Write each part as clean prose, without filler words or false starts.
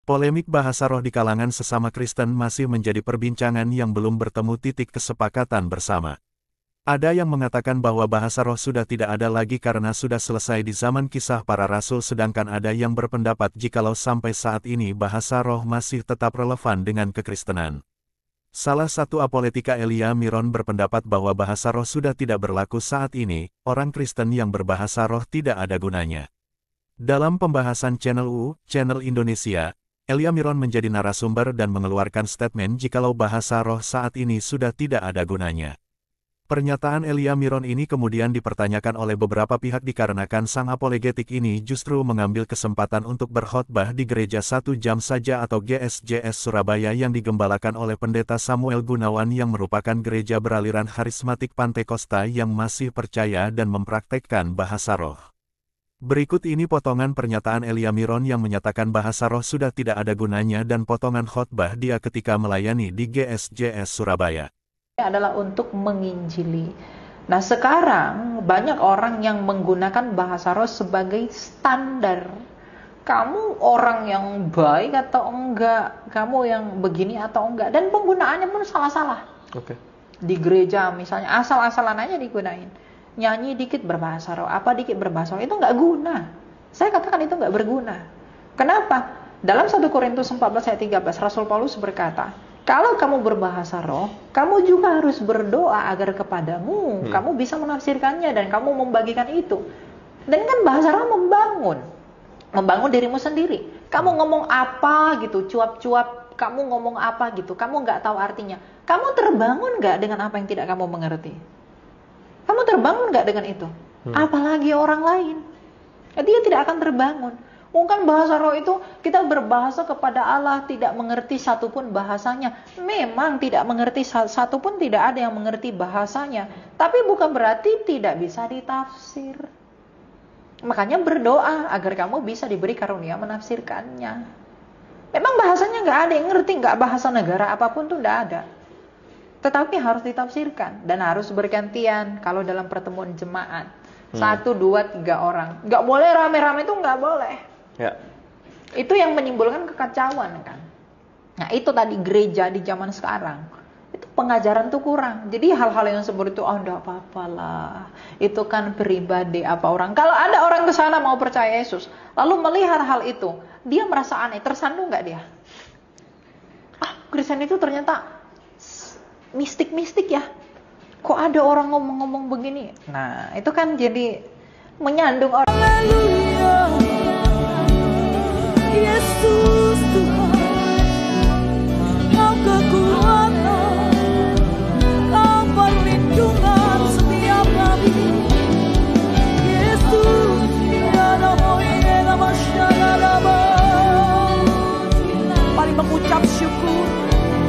Polemik bahasa roh di kalangan sesama Kristen masih menjadi perbincangan yang belum bertemu titik kesepakatan bersama. Ada yang mengatakan bahwa bahasa roh sudah tidak ada lagi karena sudah selesai di zaman Kisah Para Rasul, sedangkan ada yang berpendapat jikalau sampai saat ini bahasa roh masih tetap relevan dengan kekristenan. Salah satu apoletika Elia Miron berpendapat bahwa bahasa roh sudah tidak berlaku saat ini, orang Kristen yang berbahasa roh tidak ada gunanya. Dalam pembahasan Channel Indonesia, Elia Miron menjadi narasumber dan mengeluarkan statement jikalau bahasa roh saat ini sudah tidak ada gunanya. Pernyataan Elia Miron ini kemudian dipertanyakan oleh beberapa pihak dikarenakan sang apologetik ini justru mengambil kesempatan untuk berkhotbah di gereja 1 jam saja atau GSJS Surabaya yang digembalakan oleh Pendeta Samuel Gunawan yang merupakan gereja beraliran Harismatik Pantekosta yang masih percaya dan mempraktekkan bahasa roh. Berikut ini potongan pernyataan Elia Miron yang menyatakan bahasa roh sudah tidak ada gunanya dan potongan khotbah dia ketika melayani di GSJS Surabaya. Adalah untuk menginjili. Nah, sekarang banyak orang yang menggunakan bahasa roh sebagai standar. Kamu orang yang baik atau enggak, kamu yang begini atau enggak, dan penggunaannya pun salah-salah. Oke. Di gereja misalnya asal-asalan aja digunain. Nyanyi dikit berbahasa roh, apa dikit berbahasa roh, itu nggak guna. Saya katakan itu nggak berguna. Kenapa? Dalam 1 Korintus 14 ayat 13, Rasul Paulus berkata, kalau kamu berbahasa roh, kamu juga harus berdoa agar kepadamu, kamu bisa menafsirkannya dan kamu membagikan itu. Dan kan bahasa roh membangun dirimu sendiri. Kamu ngomong apa gitu, cuap-cuap, kamu ngomong apa gitu, kamu nggak tahu artinya. Kamu terbangun nggak dengan apa yang tidak kamu mengerti? Kamu terbangun nggak dengan itu? Apalagi orang lain. Dia tidak akan terbangun. Mungkin bahasa roh itu kita berbahasa kepada Allah, tidak mengerti satupun bahasanya. Memang tidak mengerti satupun, tidak ada yang mengerti bahasanya. Tapi bukan berarti tidak bisa ditafsir. Makanya berdoa agar kamu bisa diberi karunia menafsirkannya. Memang bahasanya nggak ada yang ngerti, nggak bahasa negara apapun tuh nggak ada. Tetapi harus ditafsirkan dan harus bergantian kalau dalam pertemuan jemaat. 1, 2, 3 orang. Nggak boleh rame-rame, itu nggak boleh. Ya. Itu yang menimbulkan kekacauan kan. Nah itu tadi gereja di zaman sekarang. Itu pengajaran tuh kurang. Jadi hal-hal yang seperti itu, enggak apa-apa lah. Itu kan pribadi apa orang. Kalau ada orang ke sana mau percaya Yesus, lalu melihat hal itu, dia merasa aneh, tersandung nggak dia? Kristen itu ternyata mistik-mistik ya. Kok ada orang ngomong-ngomong begini? Nah, itu kan jadi menyandung orang. Haleluya. Yesus Tuhan, Kau kekuatan, Kau perlindungan setiap kami. Yesus, tiada boleh nama syaraba. Mari mengucap syukur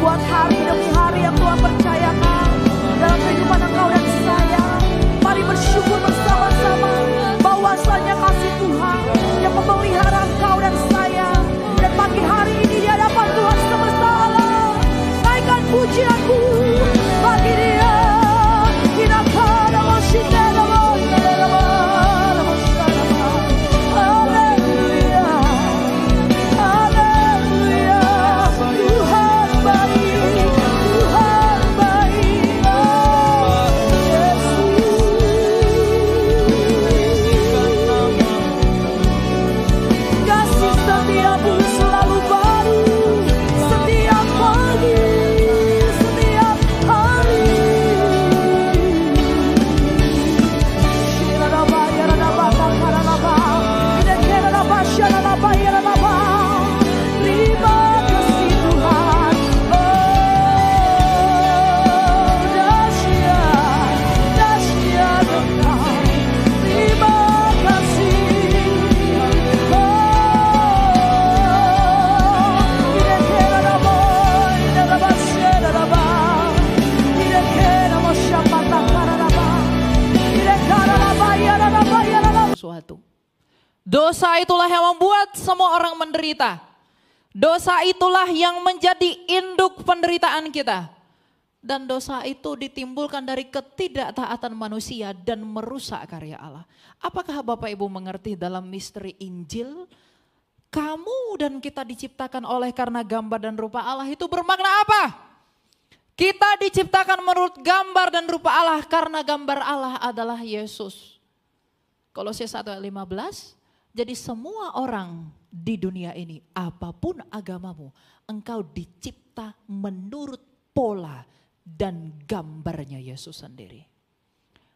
buat hari demi hari yang Tuhan percayakan dalam kehidupan engkau dan saya. Mari bersyukur bersama-sama bahwasanya kasih Tuhan yang memelihara engkau dan saya. Dan pagi hari ini di hadapan Tuhan semesta alam, naikkan pujianku bagi Dia. Kita pada musyidah. Dosa itulah yang membuat semua orang menderita. Dosa itulah yang menjadi induk penderitaan kita. Dan dosa itu ditimbulkan dari ketidaktaatan manusia dan merusak karya Allah. Apakah Bapak Ibu mengerti dalam misteri Injil? kamu dan kita diciptakan oleh karena gambar dan rupa Allah itu bermakna apa? Kita diciptakan menurut gambar dan rupa Allah karena gambar Allah adalah Yesus. Kolose 1 ayat 15, jadi semua orang di dunia ini, apapun agamamu, engkau dicipta menurut pola dan gambarnya Yesus sendiri.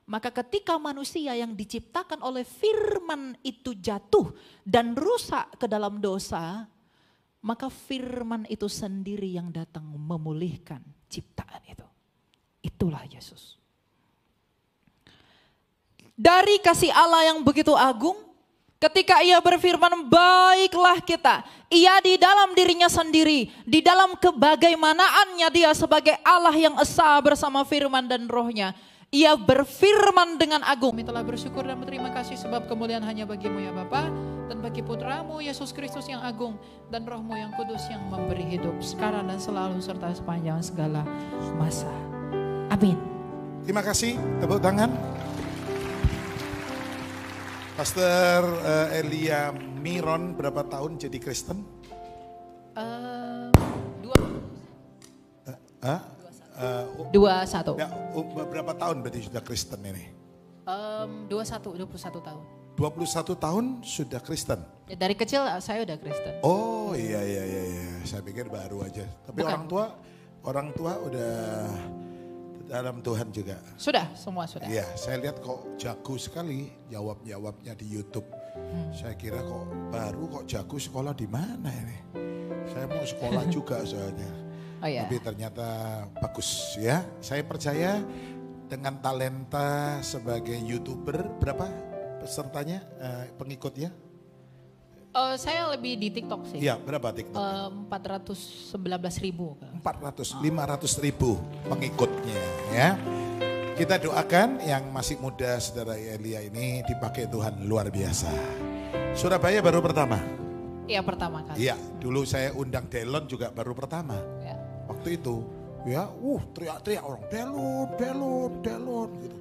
Maka ketika manusia yang diciptakan oleh firman itu jatuh dan rusak ke dalam dosa, maka firman itu sendiri yang datang memulihkan ciptaan itu. Itulah Yesus. Dari kasih Allah yang begitu agung, ketika ia berfirman, baiklah kita. Ia di dalam dirinya sendiri, di dalam kebagaimanaannya dia sebagai Allah yang esa bersama firman dan rohnya. Ia berfirman dengan agung. Kami telah bersyukur dan berterima kasih sebab kemuliaan hanya bagimu ya Bapa, dan bagi putramu Yesus Kristus yang agung, dan rohmu yang kudus yang memberi hidup sekarang dan selalu serta sepanjang segala masa. Amin. Terima kasih, tepuk tangan. Pastor Elia Miron berapa tahun jadi Kristen? 21. Ya, berapa tahun berarti sudah Kristen ini? 21 tahun. 21 tahun sudah Kristen? Ya, dari kecil saya udah Kristen. Oh iya. Saya pikir baru aja. Tapi Bukan. orang tua udah dalam Tuhan juga. Sudah, semua sudah. Iya, saya lihat kok jago sekali jawabnya di YouTube. Saya kira kok baru kok jago sekolah di mana ini? Saya mau sekolah juga soalnya. Oh iya. Tapi ternyata bagus ya. Saya percaya dengan talenta sebagai YouTuber, berapa pesertanya, pengikutnya? Saya lebih di TikTok sih. Iya, berapa TikTok? 419.000. 500.000 pengikutnya ya. Kita doakan yang masih muda saudara Elia ini dipakai Tuhan luar biasa. Surabaya baru pertama? Iya, pertama kali. Iya, dulu saya undang Delon juga baru pertama. Ya. Waktu itu ya, teriak-teriak orang Delon gitu.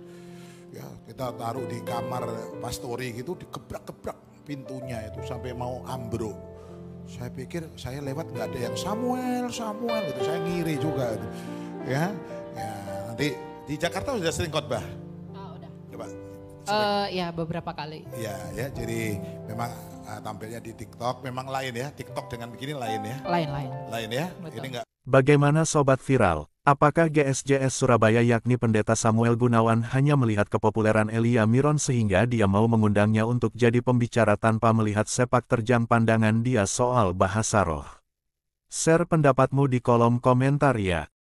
Ya, kita taruh di kamar pastori gitu, digebrak-gebrak pintunya itu sampai mau ambruk. Saya pikir saya lewat nggak ada yang Samuel gitu, saya ngiri juga itu. Ya, nanti di Jakarta sudah sering khotbah. Udah. Coba. Ya beberapa kali. Ya, jadi memang tampilnya di TikTok memang lain ya. TikTok dengan begini lain ya. Lain ya. Betul. Ini enggak. Bagaimana Sobat Viral? Apakah GSJS Surabaya yakni Pendeta Samuel Gunawan hanya melihat kepopuleran Elia Miron sehingga dia mau mengundangnya untuk jadi pembicara tanpa melihat sepak terjang pandangan dia soal bahasa roh? Share pendapatmu di kolom komentar ya.